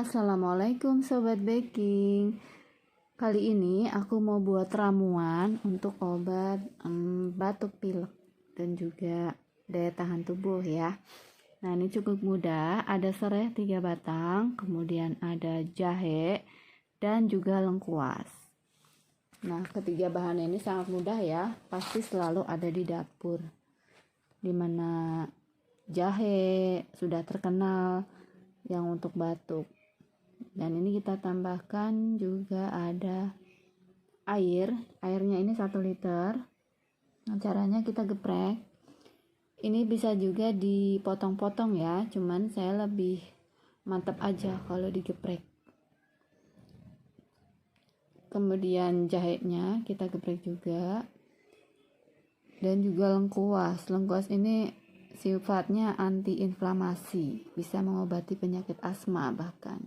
Assalamualaikum Sobat Baking. Kali ini aku mau buat ramuan untuk obat batuk pilek dan juga daya tahan tubuh ya. Nah, ini cukup mudah. Ada serai 3 batang, kemudian ada jahe dan juga lengkuas. Nah, ketiga bahan ini sangat mudah ya, pasti selalu ada di dapur. Dimana jahe sudah terkenal yang untuk batuk. Dan ini kita tambahkan juga ada airnya ini 1 liter. Nah, caranya kita geprek. Ini bisa juga dipotong-potong ya, cuman saya lebih mantap aja kalau digeprek. Kemudian jahenya kita geprek juga. Dan juga lengkuas. Lengkuas ini sifatnya antiinflamasi, bisa mengobati penyakit asma bahkan.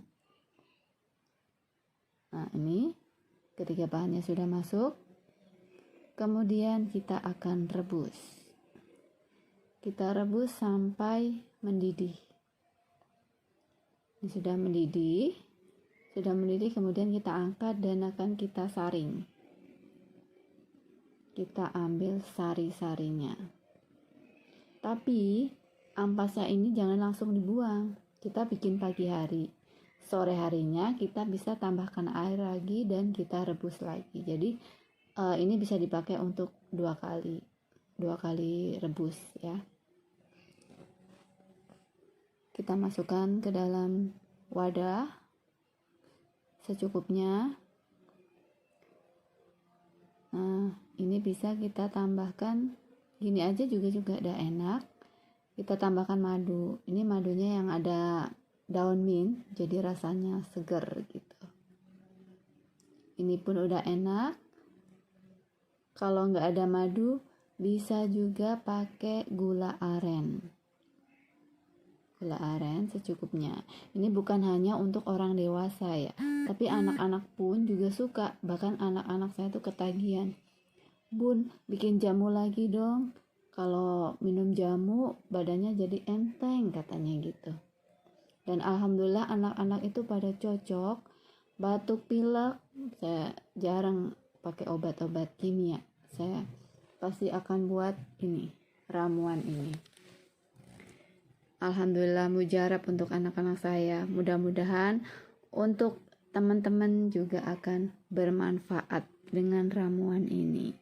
Nah, ini ketiga bahannya sudah masuk. Kemudian kita akan rebus. Kita rebus sampai mendidih. Ini sudah mendidih. Kemudian kita angkat dan akan kita saring. Kita ambil sari-sarinya. Tapi ampasnya ini jangan langsung dibuang. Kita bikin pagi hari. Sore harinya kita bisa tambahkan air lagi dan kita rebus lagi. Jadi ini bisa dipakai untuk 2 kali rebus ya. Kita masukkan ke dalam wadah secukupnya. Nah, ini bisa kita tambahkan gini aja juga udah enak. Kita tambahkan madu. Ini madunya yang ada daun mint, jadi rasanya seger gitu. Ini pun udah enak. Kalau nggak ada madu, bisa juga pakai gula aren. Gula aren secukupnya. Ini bukan hanya untuk orang dewasa ya, tapi anak-anak pun juga suka. Bahkan anak-anak saya tuh ketagihan. Bun, bikin jamu lagi dong. Kalau minum jamu, badannya jadi enteng katanya gitu. Dan alhamdulillah anak-anak itu pada cocok. Batuk pilek, saya jarang pakai obat-obat kimia. Saya pasti akan buat ini, ramuan ini. Alhamdulillah mujarab untuk anak-anak saya. Mudah-mudahan untuk teman-teman juga akan bermanfaat dengan ramuan ini.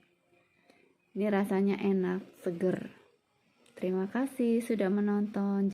Ini rasanya enak, seger. Terima kasih sudah menonton.